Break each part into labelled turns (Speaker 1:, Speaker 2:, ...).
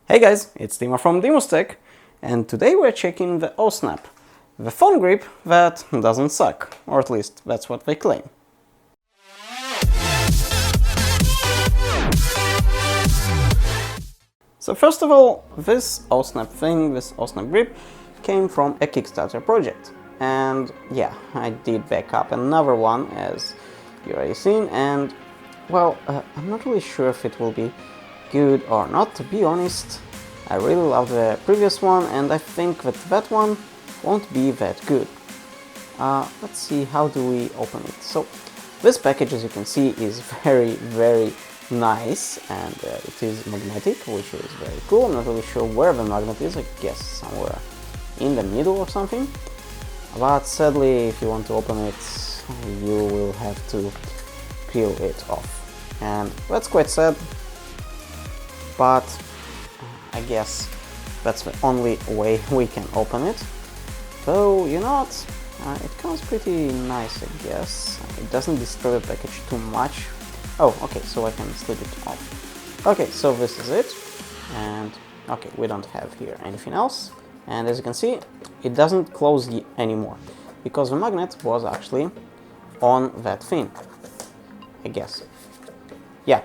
Speaker 1: Hey guys, it's Timo from DimusTech, and today we're checking the Ohsnap, the phone grip that doesn't suck, or at least that's what they claim. So first of all, this Ohsnap thing, this Ohsnap grip, came from a Kickstarter project. And yeah, I did back up another one, as you already seen, and well, I'm not really sure if it will be good or not, to be honest. I really love the previous one, and I think that that one won't be that good. Let's see, how do we open it? So this package, as you can see, is very nice, and it is magnetic, which is very cool. I'm not really sure where the magnet is, I guess somewhere in the middle or something. But sadly, if you want to open it, you will have to peel it off. And that's quite sad, but I guess that's the only way we can open it. Though, you know what, it comes pretty nice, I guess. It doesn't destroy the package too much. Oh, okay, so I can slip it off. Okay, so this is it. And okay, we don't have here anything else. And as you can see, it doesn't close anymore, because the magnet was actually on that thing, I guess. Yeah,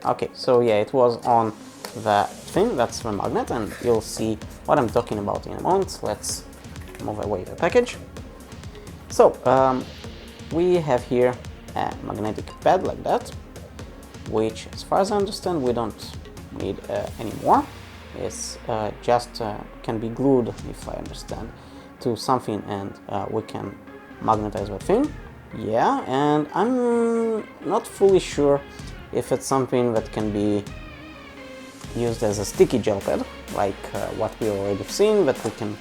Speaker 1: okay, so yeah, it was on the thing, that's the magnet, and you'll see what I'm talking about in a moment. Let's move away the package. So, we have here a magnetic pad like that, which, as far as I understand, we don't need anymore. It's just can be glued, if I understand, to something, and we can magnetize that thing. Yeah, and I'm not fully sure if it's something that can be used as a sticky gel pad, like what we already seen, that we can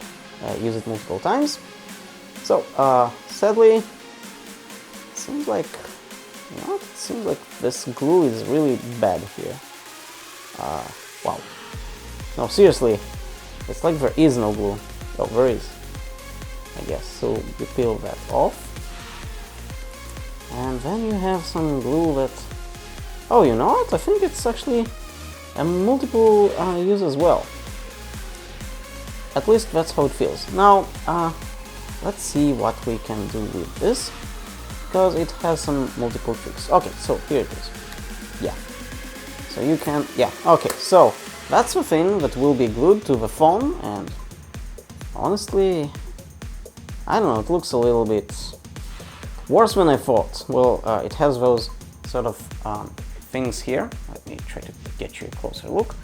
Speaker 1: use it multiple times. So sadly, it seems like, you know, it seems like this glue is really bad here. Wow. No, seriously, it's like there is no glue. Oh, there is, I guess. So you peel that off, and then you have some glue that, oh, you know what, I think it's actually a multiple use as well. At least that's how it feels. Now, let's see what we can do with this, because it has some multiple tricks. Okay, so here it is. Yeah. So you can, yeah, okay, so that's the thing that will be glued to the phone, and honestly, I don't know, it looks a little bit worse than I thought. Well, it has those sort of things here. Let me try to get you a closer look.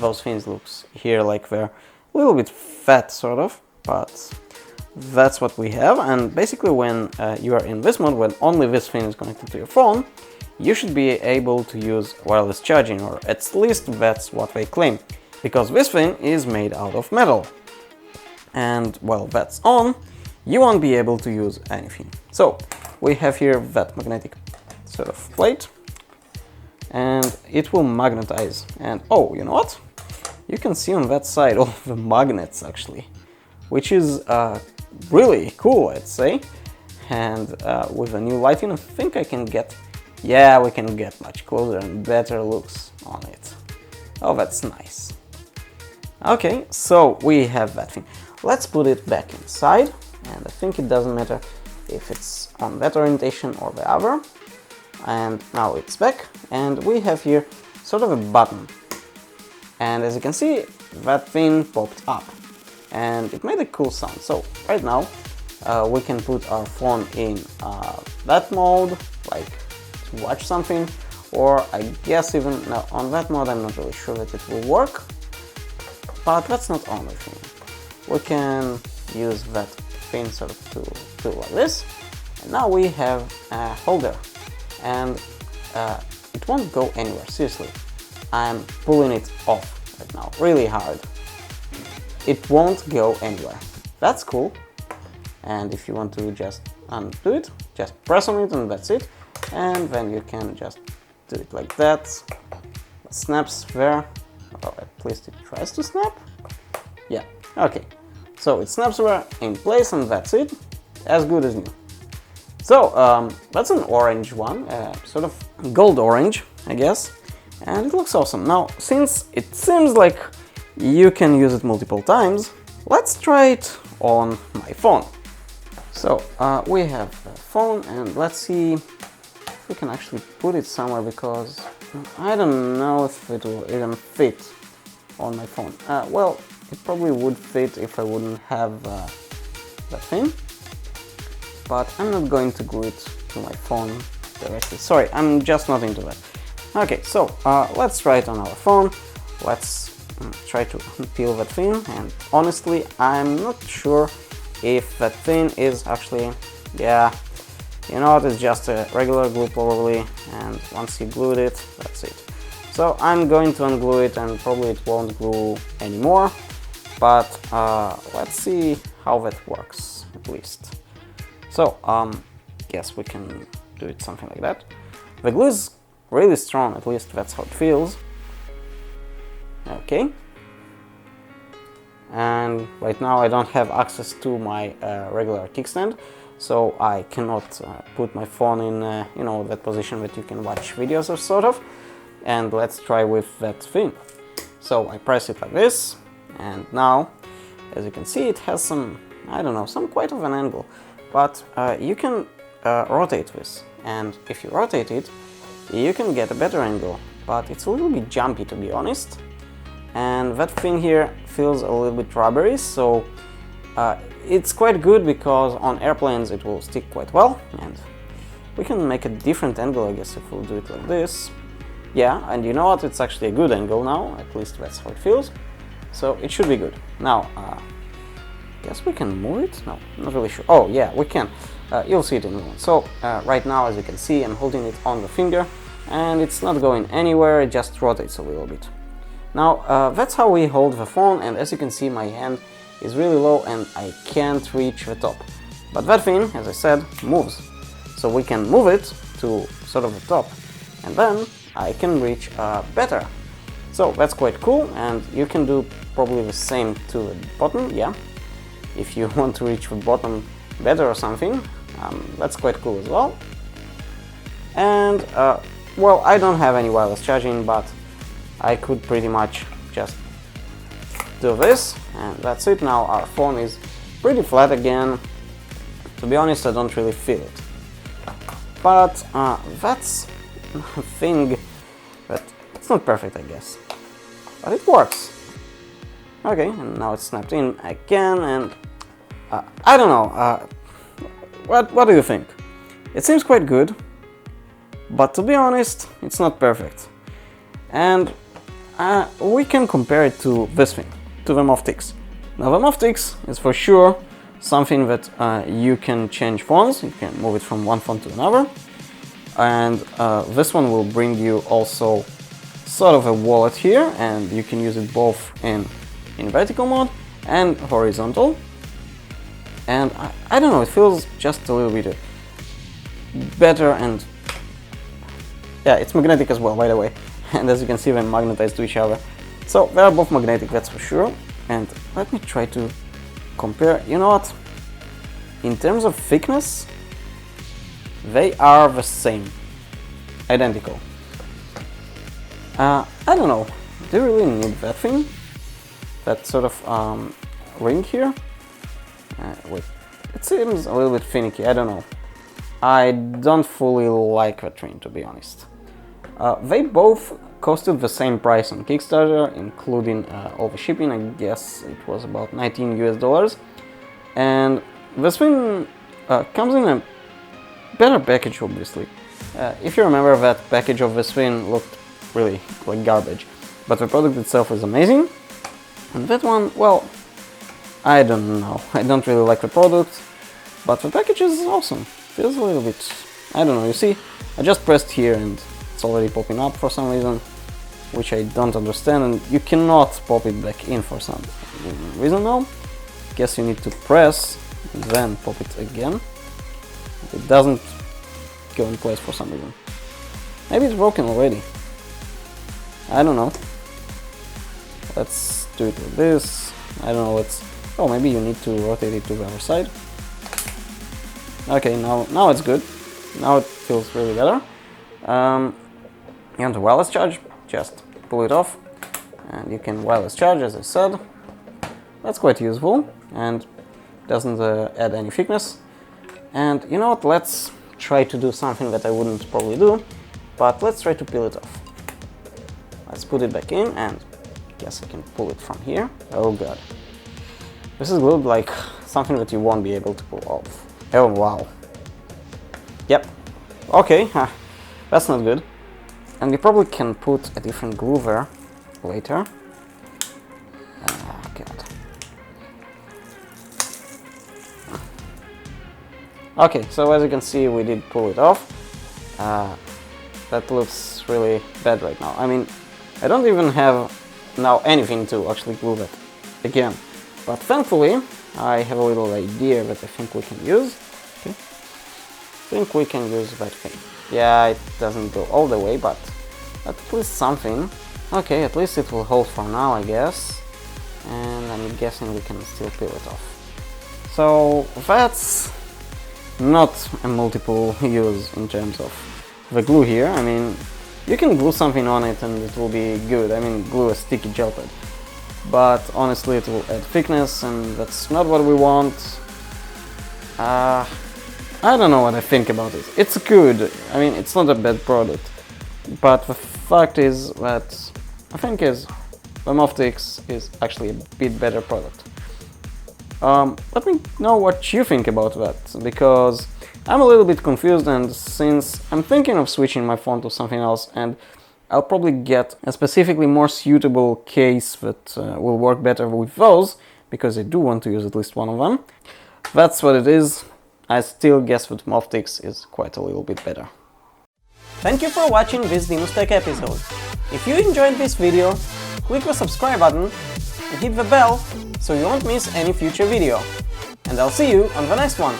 Speaker 1: Those things looks here like they're a little bit fat, sort of, but that's what we have. And basically, when you are in this mode, when only this thing is connected to your phone, you should be able to use wireless charging, or at least that's what they claim, because this thing is made out of metal. And while that's on, you won't be able to use anything. So we have here that magnetic sort of plate, and it will magnetize. And oh, you know what? You can see on that side all the magnets actually, which is really cool, I'd say. And with the new lighting, I think I can get, yeah, we can get much closer and better looks on it. Oh, that's nice. Okay, so we have that thing. Let's put it back inside, and I think it doesn't matter if it's on that orientation or the other. And now it's back, and we have here sort of a button. And as you can see, that thing popped up, and it made a cool sound. So right now, we can put our phone in that mode, like to watch something, or I guess even now on that mode, I'm not really sure that it will work, but that's not only thing. We can use that thing sort of to like this, and now we have a holder, and it won't go anywhere, seriously. I'm pulling it off right now, really hard. It won't go anywhere. That's cool. And if you want to just undo it, just press on it and that's it. And then you can just do it like that. It snaps there, or at least it tries to snap. Yeah, okay. So it snaps there in place, and that's it. As good as new. So that's an orange one, sort of gold orange, I guess. and it looks awesome. Now, since it seems like you can use it multiple times, let's try it on my phone. So we have the phone, and let's see if we can actually put it somewhere, because I don't know if it will even fit on my phone. Well, it probably would fit if I wouldn't have that thing, but I'm not going to glue it to my phone directly. Sorry, I'm just not into that. Okay, so let's try it on our phone. Let's try to peel that thing, and honestly, I'm not sure if that thing is actually, yeah, you know what, it's just a regular glue probably, and once you glued it, that's it. So I'm going to unglue it, and probably it won't glue anymore, but let's see how that works at least. So yes, we can do it something like that. The glue is really strong, at least that's how it feels. Okay. And right now I don't have access to my regular kickstand, so I cannot put my phone in you know, that position that you can watch videos or sort of. And let's try with that thing. So I press it like this, and now, as you can see, it has some, I don't know, some quite of an angle. But you can rotate this, and if you rotate it, you can get a better angle. But it's a little bit jumpy, to be honest. And that thing here feels a little bit rubbery, so it's quite good because on airplanes it will stick quite well. And we can make a different angle, I guess, if we'll do it like this. Yeah, and you know what, it's actually a good angle now, at least that's how it feels. So it should be good. Now, guess we can move it? No, not really sure. Oh yeah, we can. You'll see it in a moment. So right now, as you can see, I'm holding it on the finger, and it's not going anywhere, it just rotates a little bit. Now, that's how we hold the phone, and as you can see, my hand is really low and I can't reach the top. But that thing, as I said, moves. So we can move it to sort of the top, and then I can reach better. So that's quite cool, and you can do probably the same to the bottom, yeah. If you want to reach the bottom better or something, that's quite cool as well. And, well, I don't have any wireless charging, but I could pretty much just do this, and that's it. Now our phone is pretty flat again. To be honest, I don't really feel it. But that's a thing that it's not perfect, I guess. But it works. Okay, and now it's snapped in again, and I don't know. What do you think? It seems quite good, but to be honest, it's not perfect. And we can compare it to this thing, to the Moft X. Now the Moft X is for sure something that you can change phones, you can move it from one phone to another. And this one will bring you also sort of a wallet here, and you can use it both in vertical mode and horizontal. And I don't know, it feels just a little bit better, and yeah, it's magnetic as well, by the way. And as you can see, they're magnetized to each other. So they are both magnetic, that's for sure. And let me try to compare. You know what? In terms of thickness, they are the same, identical. I don't know, do you really need that thing? That sort of ring here? Wait, it seems a little bit finicky, I don't know. I don't fully like that ring, to be honest. They both costed the same price on Kickstarter, including all the shipping. I guess it was about $19 US. And this thing comes in a better package, obviously. If you remember, that package of this thing looked really like garbage, but the product itself is amazing. And that one, well, I don't know, I don't really like the product, but the package is awesome. Feels a little bit, I don't know, you see, I just pressed here and it's already popping up for some reason, which I don't understand, and you cannot pop it back in for some reason now. Guess you need to press and then pop it again. It doesn't go in place for some reason. Maybe it's broken already. I don't know. Let's do it like this. I don't know, let's... Oh, maybe you need to rotate it to the other side. Okay, now it's good. Now it feels really better. And the wireless charging just pull it off, and you can wireless charge, as I said. That's quite useful and doesn't add any thickness. And you know what, let's try to do something that I wouldn't probably do, but let's try to peel it off. Let's put it back in, and I guess I can pull it from here. Oh god. This is glued like something that you won't be able to pull off. Oh wow. Yep. Okay, that's not good. And we probably can put a different glue there later. God. Okay, so as you can see, we did pull it off. That looks really bad right now. I mean, I don't even have now anything to actually glue that again. But thankfully, I have a little idea that I think we can use. Okay. I think we can use that thing. Yeah, it doesn't go all the way, but at least something. Okay, at least it will hold for now, I guess. And I'm guessing we can still peel it off. So that's not a multiple use in terms of the glue here. I mean, you can glue something on it and it will be good. I mean, glue a sticky gel pad. But honestly, it will add thickness, and that's not what we want. I don't know what I think about it. It's good. I mean, it's not a bad product. But the fact is that I think the Moft X is actually a bit better product. Let me know what you think about that, because I'm a little bit confused, and since I'm thinking of switching my phone to something else, and I'll probably get a specifically more suitable case that will work better with those, because I do want to use at least one of them. That's what it is. I still guess that Moft X is quite a little bit better. Thank you for watching this DimusTech episode. If you enjoyed this video, click the subscribe button and hit the bell so you won't miss any future video. And I'll see you on the next one.